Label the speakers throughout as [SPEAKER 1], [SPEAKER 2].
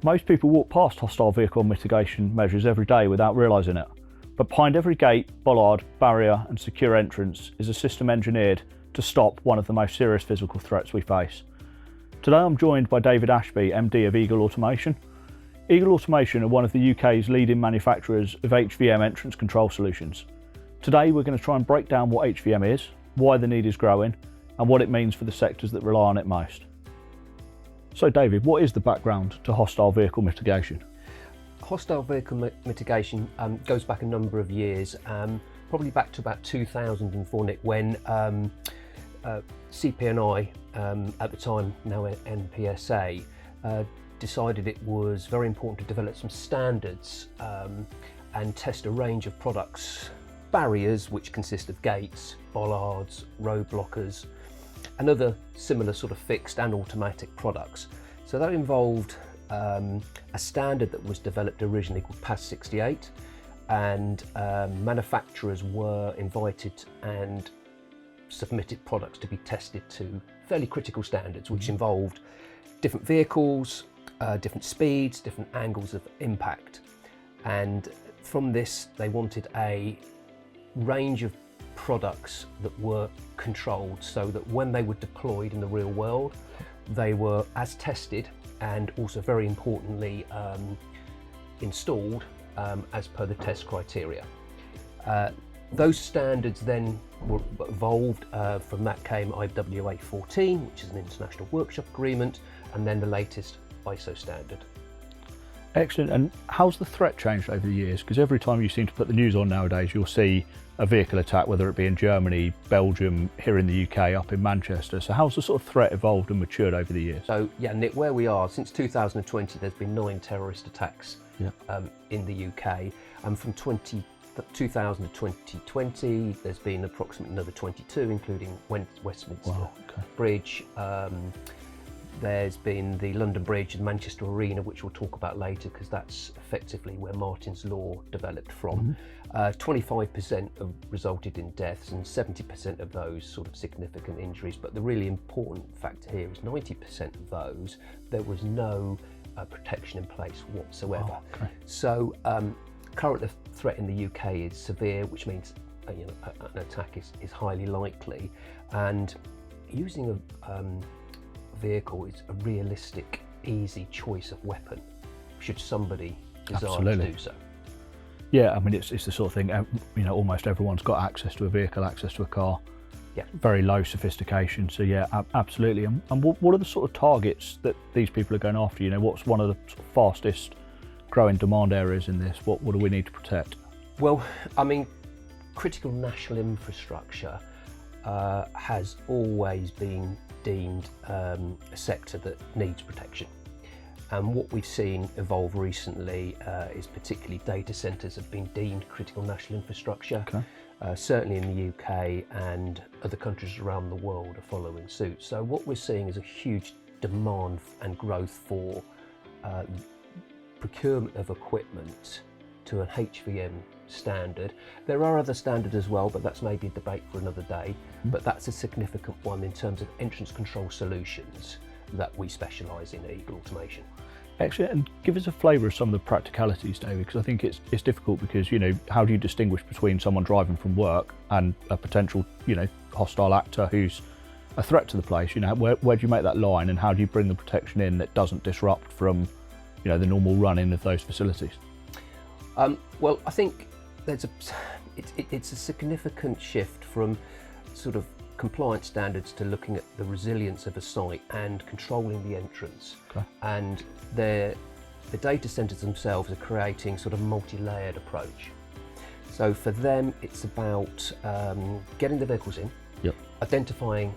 [SPEAKER 1] Most people walk past hostile vehicle mitigation measures every day without realising it. But behind every gate, bollard, barrier and secure entrance is a system engineered to stop one of the most serious physical threats we face. Today I'm joined by David Ashby, MD of Eagle Automation. Eagle Automation are one of the UK's leading manufacturers of HVM entrance control solutions. Today we're going to try and break down what HVM is, why the need is growing and what it means for the sectors that rely on it most. So David, what is the background to hostile vehicle mitigation?
[SPEAKER 2] Hostile vehicle mitigation goes back a number of years, probably back to about 2004, Nick, when CP&I, at the time now NPSA, decided it was very important to develop some standards and test a range of products, barriers which consist of gates, bollards, road blockers and other similar sort of fixed and automatic products. So that involved a standard that was developed originally called PAS 68, and manufacturers were invited and submitted products to be tested to fairly critical standards, which involved different vehicles, different speeds, different angles of impact. And from this, they wanted a range of products that were controlled so that when they were deployed in the real world, they were as tested and also very importantly installed as per the test criteria. Those standards then were evolved. From that came IWA 14, which is an international workshop agreement, and then the latest ISO standard.
[SPEAKER 1] Excellent. And how's the threat changed over the years? Because every time you seem to put the news on nowadays, you'll see a vehicle attack, whether it be in Germany, Belgium, here in the UK, up in Manchester. So how's the sort of threat evolved and matured over the years?
[SPEAKER 2] So yeah, Nick, where we are, since 2020, there's been 9 terrorist attacks in the UK. And from 2000 to 2020, there's been approximately another 22, including Westminster Bridge. There's been the London Bridge and Manchester Arena, which we'll talk about later, because that's effectively where Martin's Law developed from. 25% have resulted in deaths and 70% of those sort of significant injuries. But the really important factor here is 90% of those, there was no protection in place whatsoever. So current threat in the UK is severe, which means an attack is highly likely. And using a vehicle is a realistic, easy choice of weapon should somebody desire to do so.
[SPEAKER 1] Yeah, I mean it's the sort of thing, almost everyone's got access to a vehicle, access to a car. Yeah. Very low sophistication. So yeah, absolutely. And what are the sort of targets that these people are going after? What's one of the sort of fastest growing demand areas in this? What do we need to protect?
[SPEAKER 2] Well, I mean, critical national infrastructure has always been deemed a sector that needs protection. And what we've seen evolve recently is particularly data centres have been deemed critical national infrastructure. Certainly in the UK, and other countries around the world are following suit. So what we're seeing is a huge demand and growth for procurement of equipment to an HVM standard. There are other standards as well, but that's maybe a debate for another day. But that's a significant one in terms of entrance control solutions that we specialise in at Eagle Automation.
[SPEAKER 1] Excellent. And give us a flavour of some of the practicalities, David, because I think it's difficult because, how do you distinguish between someone driving from work and a potential, hostile actor who's a threat to the place? Where do you make that line, and how do you bring the protection in that doesn't disrupt from, the normal running of those facilities?
[SPEAKER 2] Well, I think it's a significant shift from sort of compliance standards to looking at the resilience of a site and controlling the entrance. And the data centres themselves are creating sort of multi-layered approach. So for them, it's about getting the vehicles in, identifying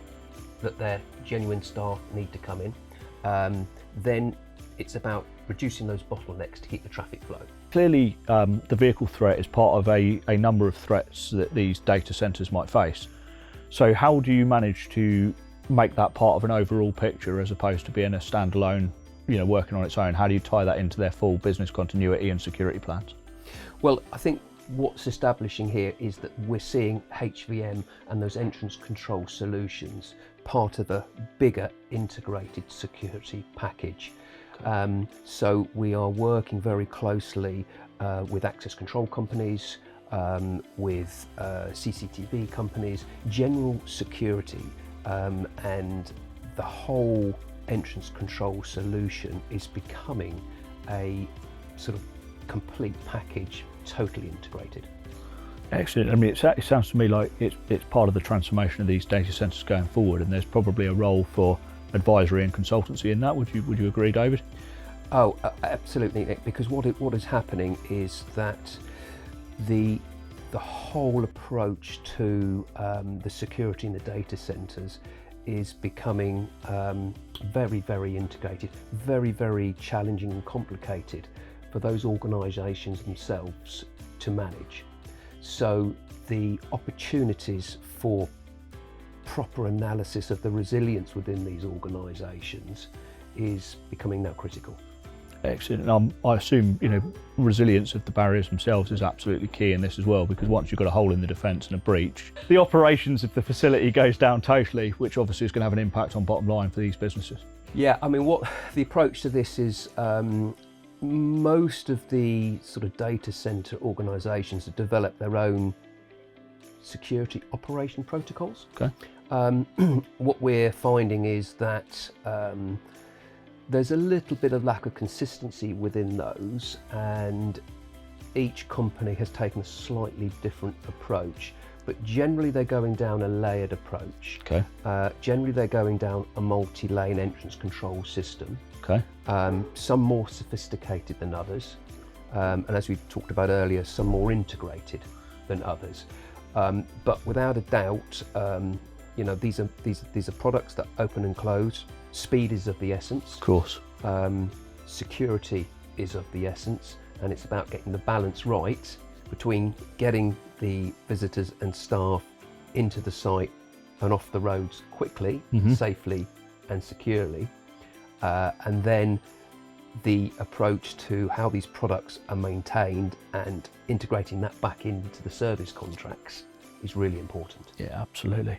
[SPEAKER 2] that their genuine staff need to come in. Then it's about reducing those bottlenecks to keep the traffic flow.
[SPEAKER 1] Clearly, the vehicle threat is part of a number of threats that these data centres might face. So how do you manage to make that part of an overall picture as opposed to being a standalone, working on its own? How do you tie that into their full business continuity and security plans?
[SPEAKER 2] Well, I think what's establishing here is that we're seeing HVM and those entrance control solutions part of a bigger integrated security package. So we are working very closely with access control companies, with CCTV companies, general security, and the whole entrance control solution is becoming a sort of complete package, totally integrated.
[SPEAKER 1] Excellent. I mean, it sounds to me like it's part of the transformation of these data centres going forward, and there's probably a role for advisory and consultancy in that. Would you agree, David?
[SPEAKER 2] Oh, absolutely, Nick, because what is happening is that the whole approach to the security in the data centres is becoming very, very integrated, very, very challenging and complicated for those organisations themselves to manage. So the opportunities for proper analysis of the resilience within these organisations is becoming now critical.
[SPEAKER 1] Excellent. And I assume, resilience of the barriers themselves is absolutely key in this as well, because once you've got a hole in the defence and a breach, the operations of the facility goes down totally, which obviously is going to have an impact on bottom line for these businesses.
[SPEAKER 2] Yeah, I mean, what the approach to this is, most of the sort of data centre organisations have developed their own security operation protocols.
[SPEAKER 1] Okay.
[SPEAKER 2] What we're finding is that there's a little bit of lack of consistency within those, and each company has taken a slightly different approach, but generally they're going down a layered approach.
[SPEAKER 1] Okay.
[SPEAKER 2] Generally they're going down a multi-lane entrance control system.
[SPEAKER 1] Okay.
[SPEAKER 2] Some more sophisticated than others, and as we talked about earlier, some more integrated than others. But without a doubt, these are products that open and close. Speed is of the essence.
[SPEAKER 1] Of course.
[SPEAKER 2] Security is of the essence, and it's about getting the balance right between getting the visitors and staff into the site and off the roads quickly, safely and securely, and then the approach to how these products are maintained and integrating that back into the service contracts is really important.
[SPEAKER 1] Yeah, absolutely.